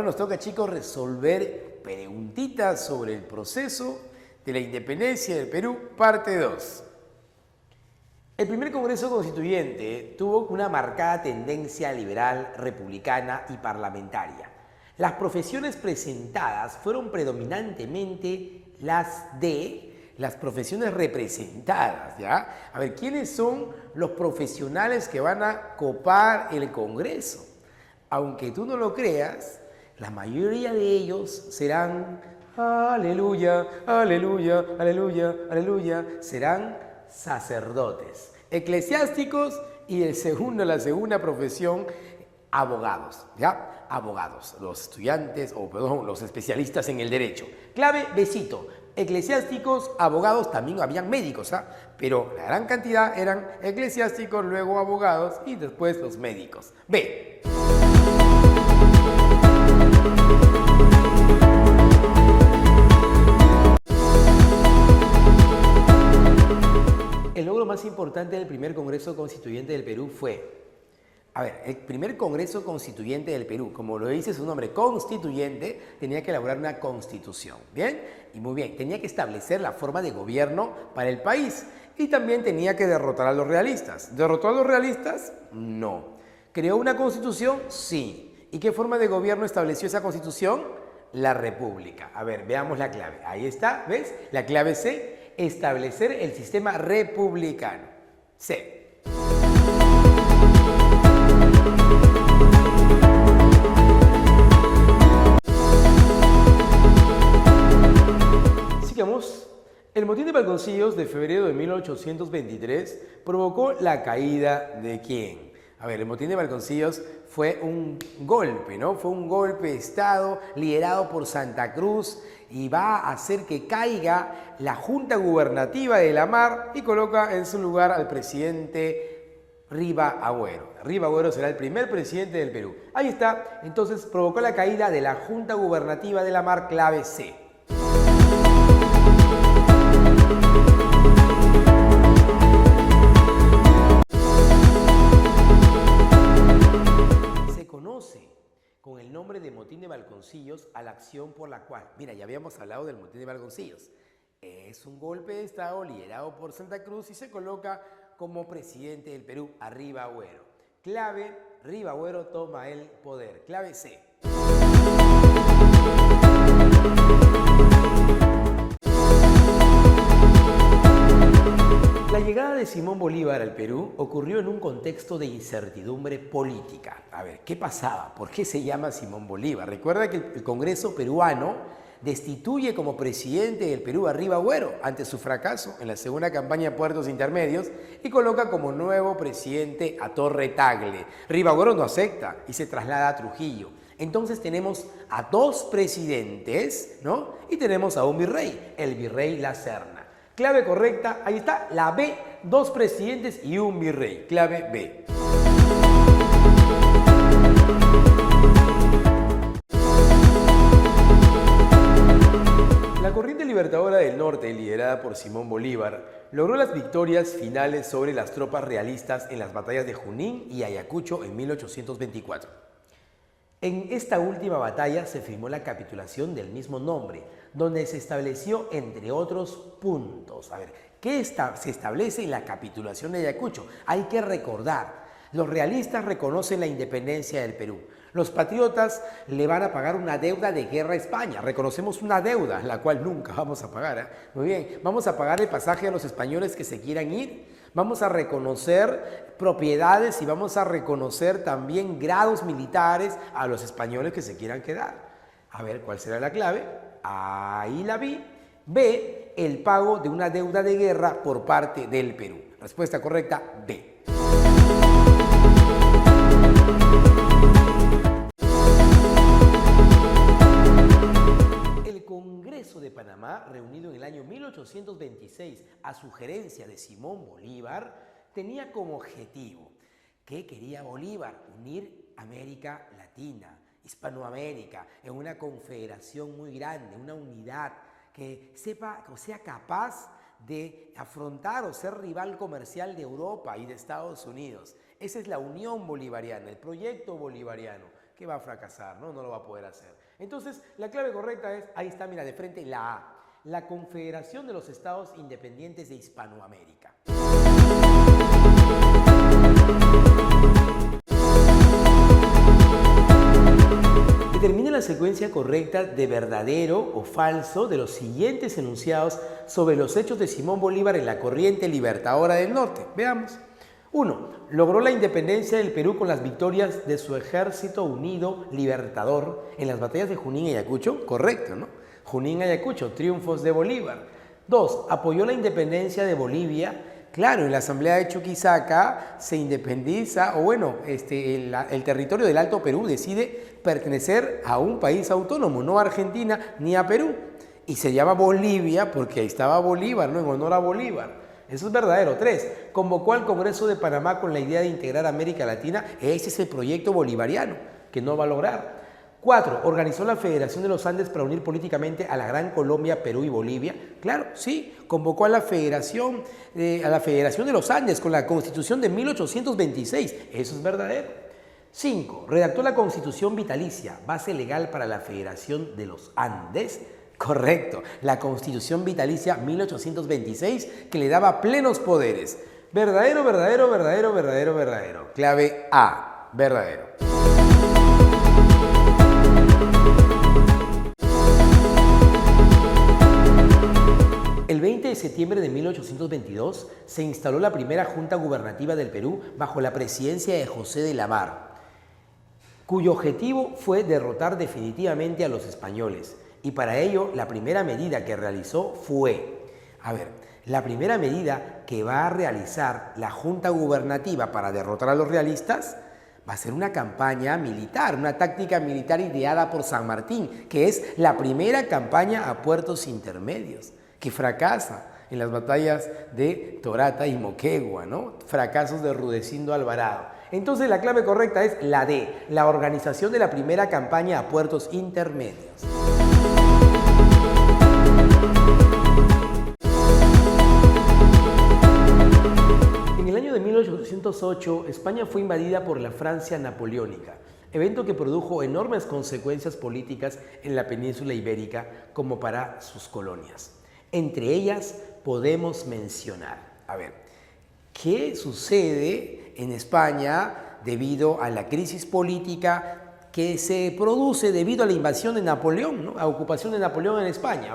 Ahora nos toca, chicos, resolver preguntitas sobre el proceso de la independencia del Perú, parte 2. El primer Congreso Constituyente tuvo una marcada tendencia liberal, republicana y parlamentaria. Las profesiones presentadas fueron predominantemente las profesiones representadas, ¿ya? A ver, ¿quiénes son los profesionales que van a copar el Congreso? Aunque tú no lo creas, la mayoría de ellos serán, aleluya, aleluya, aleluya, aleluya, serán sacerdotes, eclesiásticos y la segunda profesión, abogados, ¿ya? Abogados, los estudiantes, los especialistas en el derecho. Clave, besito. Eclesiásticos, abogados, también habían médicos, ¿ah? Pero la gran cantidad eran eclesiásticos, luego abogados y después los médicos. B. El logro más importante del primer Congreso Constituyente del Perú fue, el primer Congreso Constituyente del Perú, como lo dice su nombre, constituyente, tenía que elaborar una constitución, ¿bien? Y muy bien, tenía que establecer la forma de gobierno para el país y también tenía que derrotar a los realistas. ¿Derrotó a los realistas? No. ¿Creó una constitución? Sí. ¿Y qué forma de gobierno estableció esa constitución? La república. A ver, veamos la clave. Ahí está, ¿ves? La clave C, establecer el sistema republicano. C. El motín de Balconcillos de febrero de 1823 provocó la caída ¿de quién? A ver, el motín de Balconcillos fue un golpe, ¿no? Fue un golpe de Estado liderado por Santa Cruz y va a hacer que caiga la Junta Gubernativa de la Mar y coloca en su lugar al presidente Riva Agüero. Riva Agüero será el primer presidente del Perú. Ahí está, entonces provocó la caída de la Junta Gubernativa de la Mar, clave C. Con el nombre de motín de Balconcillos a la acción por la cual, mira, ya habíamos hablado del motín de Balconcillos, es un golpe de Estado liderado por Santa Cruz y se coloca como presidente del Perú a Riva Agüero. Clave, Riva Agüero toma el poder. Clave C. La llegada de Simón Bolívar al Perú ocurrió en un contexto de incertidumbre política. A ver, ¿qué pasaba? ¿Por qué se llama Simón Bolívar? Recuerda que el Congreso peruano destituye como presidente del Perú a Riva Agüero ante su fracaso en la segunda campaña de Puertos Intermedios y coloca como nuevo presidente a Torre Tagle. Riva Agüero no acepta y se traslada a Trujillo. Entonces tenemos a dos presidentes, ¿no? Y tenemos a un virrey, el virrey La Serna. Clave correcta, ahí está, la B, dos presidentes y un virrey. Clave B. La corriente libertadora del norte, liderada por Simón Bolívar, logró las victorias finales sobre las tropas realistas en las batallas de Junín y Ayacucho en 1824. En esta última batalla se firmó la capitulación del mismo nombre, donde se estableció, entre otros puntos. A ver, ¿qué se establece en la capitulación de Ayacucho? Hay que recordar, los realistas reconocen la independencia del Perú. Los patriotas le van a pagar una deuda de guerra a España. Reconocemos una deuda, la cual nunca vamos a pagar, ¿eh? Muy bien, vamos a pagar el pasaje a los españoles que se quieran ir. Vamos a reconocer propiedades y vamos a reconocer también grados militares a los españoles que se quieran quedar. A ver, ¿cuál será la clave? Ahí la vi. B, el pago de una deuda de guerra por parte del Perú. Respuesta correcta, B. El Congreso de Panamá, reunido en el año 1826 a sugerencia de Simón Bolívar, tenía como objetivo, ¿qué quería Bolívar? Unir América Latina, Hispanoamérica, en una confederación muy grande, una unidad que sea capaz de afrontar o ser rival comercial de Europa y de Estados Unidos. Esa es la unión bolivariana, el proyecto bolivariano, que va a fracasar, ¿no? No lo va a poder hacer. Entonces, la clave correcta es, ahí está, mira, de frente la A, la Confederación de los Estados Independientes de Hispanoamérica. Determina la secuencia correcta de verdadero o falso de los siguientes enunciados sobre los hechos de Simón Bolívar en la corriente libertadora del norte. Veamos. 1. Logró la independencia del Perú con las victorias de su ejército unido libertador en las batallas de Junín y Ayacucho. Correcto, ¿no? Junín y Ayacucho, triunfos de Bolívar. 2. Apoyó la independencia de Bolivia. Claro, en la Asamblea de Chuquisaca se independiza, o bueno, el territorio del Alto Perú decide pertenecer a un país autónomo, no a Argentina ni a Perú. Y se llama Bolivia porque ahí estaba Bolívar, ¿no? En honor a Bolívar. Eso es verdadero. 3. Convocó al Congreso de Panamá con la idea de integrar América Latina. Ese es el proyecto bolivariano, que no va a lograr. 4. Organizó la Federación de los Andes para unir políticamente a la Gran Colombia, Perú y Bolivia. Claro, sí, convocó a la Federación de los Andes con la Constitución de 1826. Eso es verdadero. 5. Redactó la Constitución Vitalicia, base legal para la Federación de los Andes. Correcto, la Constitución Vitalicia 1826 que le daba plenos poderes. Verdadero, verdadero, verdadero, verdadero, verdadero. Clave A, verdadero. El 20 de septiembre de 1822 se instaló la primera Junta Gubernativa del Perú bajo la presidencia de José de la Barra, cuyo objetivo fue derrotar definitivamente a los españoles. Y para ello, la primera medida que realizó fue, la primera medida que va a realizar la Junta Gubernativa para derrotar a los realistas va a ser una campaña militar, una táctica militar ideada por San Martín, que es la primera campaña a puertos intermedios, que fracasa en las batallas de Torata y Moquegua, ¿no? Fracasos de Rudecindo Alvarado. Entonces la clave correcta es la D, la organización de la primera campaña a puertos intermedios. En el año de 1808, España fue invadida por la Francia napoleónica, evento que produjo enormes consecuencias políticas en la península ibérica como para sus colonias. Entre ellas podemos mencionar, ¿qué sucede en España debido a la crisis política que se produce debido a la invasión de Napoleón, ¿no? A ocupación de Napoleón en España?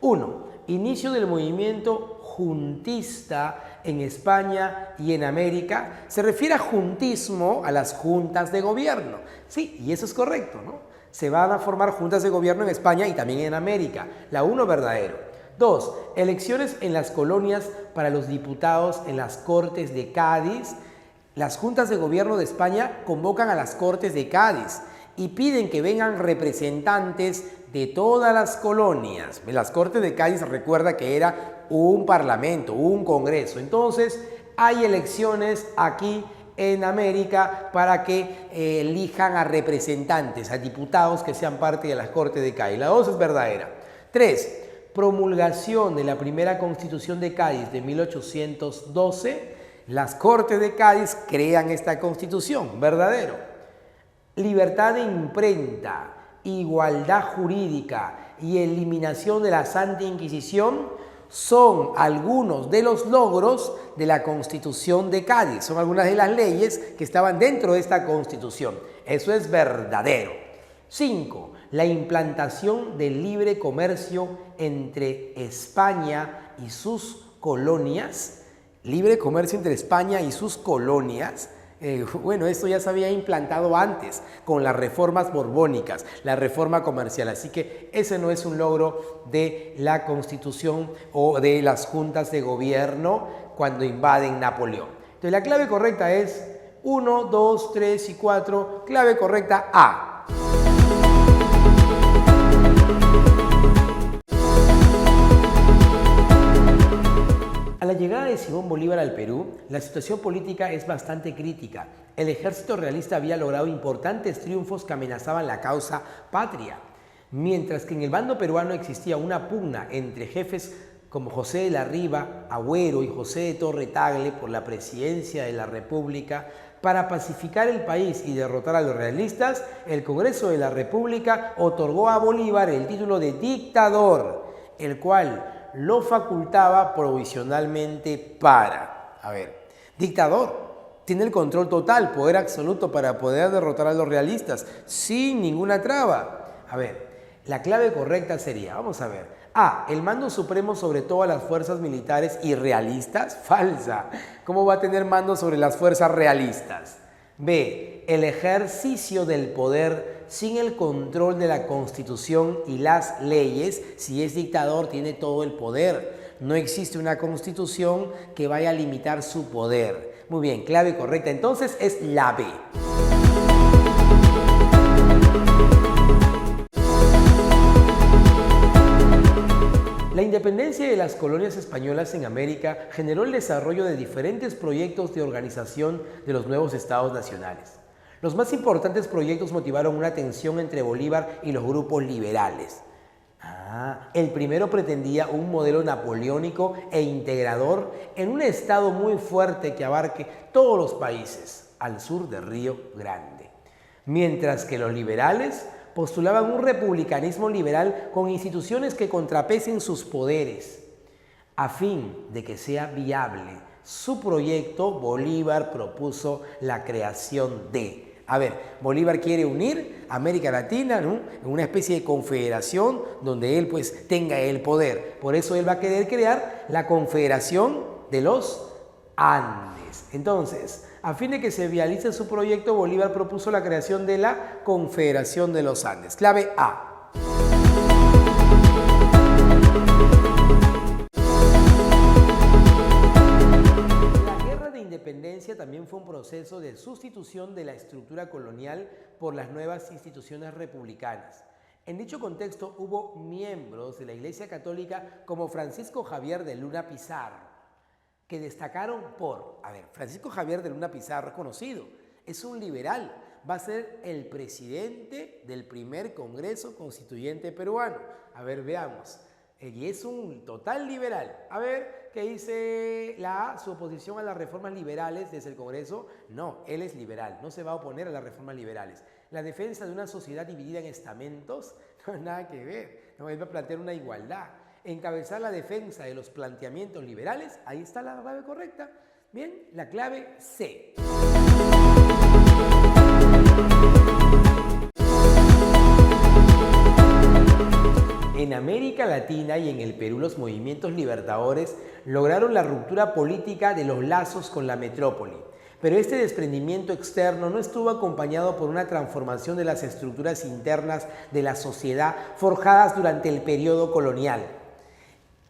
1. Inicio del movimiento juntista en España y en América. Se refiere a juntismo a las juntas de gobierno. Sí, y eso es correcto, ¿no? Se van a formar juntas de gobierno en España y también en América. La 1, verdadero. 2. Elecciones en las colonias para los diputados en las Cortes de Cádiz. Las juntas de gobierno de España convocan a las Cortes de Cádiz y piden que vengan representantes de todas las colonias. Las Cortes de Cádiz, recuerda que era un parlamento, un congreso. Entonces, hay elecciones aquí en América para que elijan a representantes, a diputados que sean parte de las Cortes de Cádiz. La 2 es verdadera. 3. Promulgación de la primera Constitución de Cádiz de 1812, las Cortes de Cádiz crean esta Constitución, verdadero. Libertad de imprenta, igualdad jurídica y eliminación de la Santa Inquisición son algunos de los logros de la Constitución de Cádiz, son algunas de las leyes que estaban dentro de esta Constitución. Eso es verdadero. 5. La implantación del libre comercio entre España y sus colonias. Libre comercio entre España y sus colonias. Esto ya se había implantado antes con las reformas borbónicas, la reforma comercial. Así que ese no es un logro de la Constitución o de las juntas de gobierno cuando invaden Napoleón. Entonces la clave correcta es 1, 2, 3 y 4. Clave correcta A. A la llegada de Simón Bolívar al Perú, la situación política es bastante crítica. El ejército realista había logrado importantes triunfos que amenazaban la causa patria, mientras que en el bando peruano existía una pugna entre jefes como José de la Riva, Agüero y José de Torre Tagle por la presidencia de la República. Para pacificar el país y derrotar a los realistas, el Congreso de la República otorgó a Bolívar el título de dictador, el cual lo facultaba provisionalmente para, dictador. Tiene el control total, poder absoluto para poder derrotar a los realistas sin ninguna traba. La clave correcta sería, vamos a ver. A, el mando supremo sobre todas las fuerzas militares y realistas. Falsa. ¿Cómo va a tener mando sobre las fuerzas realistas? B, el ejercicio del poder sin el control de la Constitución y las leyes. Si es dictador, tiene todo el poder. No existe una Constitución que vaya a limitar su poder. Muy bien, clave correcta. Entonces es la B. La independencia de las colonias españolas en América generó el desarrollo de diferentes proyectos de organización de los nuevos estados nacionales. Los más importantes proyectos motivaron una tensión entre Bolívar y los grupos liberales. El primero pretendía un modelo napoleónico e integrador en un estado muy fuerte que abarque todos los países al sur del Río Grande. Mientras que los liberales postulaban un republicanismo liberal con instituciones que contrapesen sus poderes. A fin de que sea viable su proyecto, Bolívar propuso la creación de... Bolívar quiere unir América Latina, ¿no?, en una especie de confederación donde él pues tenga el poder. Por eso él va a querer crear la Confederación de los Andes. Entonces, a fin de que se realice su proyecto, Bolívar propuso la creación de la Confederación de los Andes. Clave A. La Guerra de Independencia también fue un proceso de sustitución de la estructura colonial por las nuevas instituciones republicanas. En dicho contexto hubo miembros de la Iglesia Católica como Francisco Javier de Luna Pizarro, que destacaron por... Francisco Javier de Luna Pizarro es conocido, es un liberal, va a ser el presidente del primer Congreso Constituyente peruano. Veamos. Y es un total liberal. ¿Qué dice la A? Su oposición a las reformas liberales desde el Congreso. No, él es liberal, no se va a oponer a las reformas liberales. La defensa de una sociedad dividida en estamentos, no, nada que ver. No, él va a plantear una igualdad. Encabezar la defensa de los planteamientos liberales, ahí está la clave correcta. Bien, la clave C. En América Latina y en el Perú, los movimientos libertadores lograron la ruptura política de los lazos con la metrópoli. Pero este desprendimiento externo no estuvo acompañado por una transformación de las estructuras internas de la sociedad forjadas durante el periodo colonial.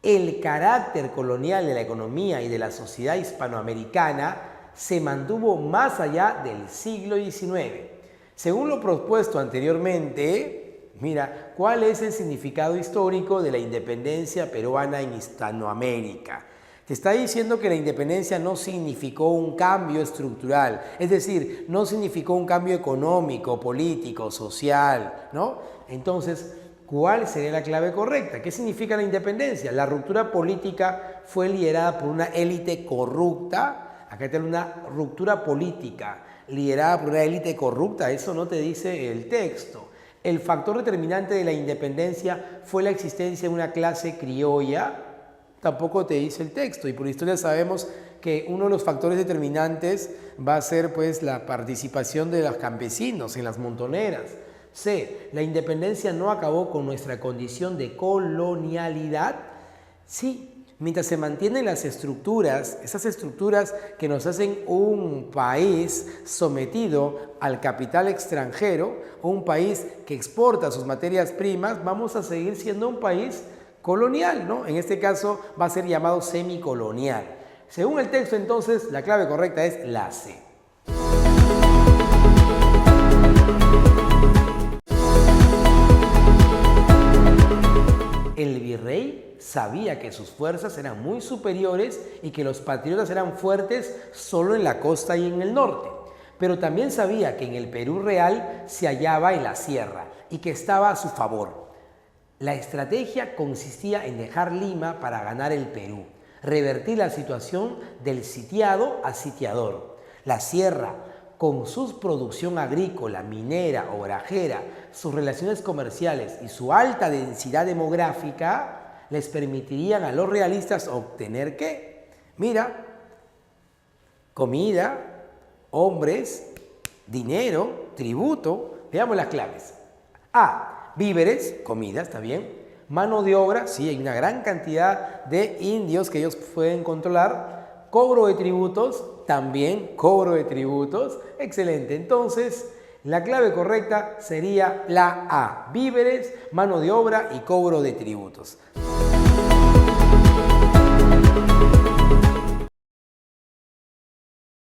El carácter colonial de la economía y de la sociedad hispanoamericana se mantuvo más allá del siglo XIX. Según lo propuesto anteriormente, mira, ¿cuál es el significado histórico de la independencia peruana en Hispanoamérica? Te está diciendo que la independencia no significó un cambio estructural, es decir, no significó un cambio económico, político, social, ¿no? Entonces, ¿cuál sería la clave correcta? ¿Qué significa la independencia? La ruptura política fue liderada por una élite corrupta. Acá está una ruptura política liderada por una élite corrupta. Eso no te dice el texto. El factor determinante de la independencia fue la existencia de una clase criolla. Tampoco te dice el texto. Y por historia sabemos que uno de los factores determinantes va a ser pues la participación de los campesinos en las montoneras. C. La independencia no acabó con nuestra condición de colonialidad. Sí, mientras se mantienen las estructuras, esas estructuras que nos hacen un país sometido al capital extranjero, un país que exporta sus materias primas, vamos a seguir siendo un país colonial, ¿no? En este caso va a ser llamado semicolonial. Según el texto, entonces, la clave correcta es la C. El virrey sabía que sus fuerzas eran muy superiores y que los patriotas eran fuertes solo en la costa y en el norte, pero también sabía que en el Perú real se hallaba en la sierra y que estaba a su favor. La estrategia consistía en dejar Lima para ganar el Perú, revertir la situación del sitiado a sitiador. La sierra, con su producción agrícola, minera, obrajera, sus relaciones comerciales y su alta densidad demográfica, les permitirían a los realistas obtener ¿qué? Mira, comida, hombres, dinero, tributo. Veamos las claves. A. Víveres, comida, está bien. Mano de obra, sí, hay una gran cantidad de indios que ellos pueden controlar. Cobro de tributos, también cobro de tributos. Excelente. Entonces, la clave correcta sería la A. Víveres, mano de obra y cobro de tributos.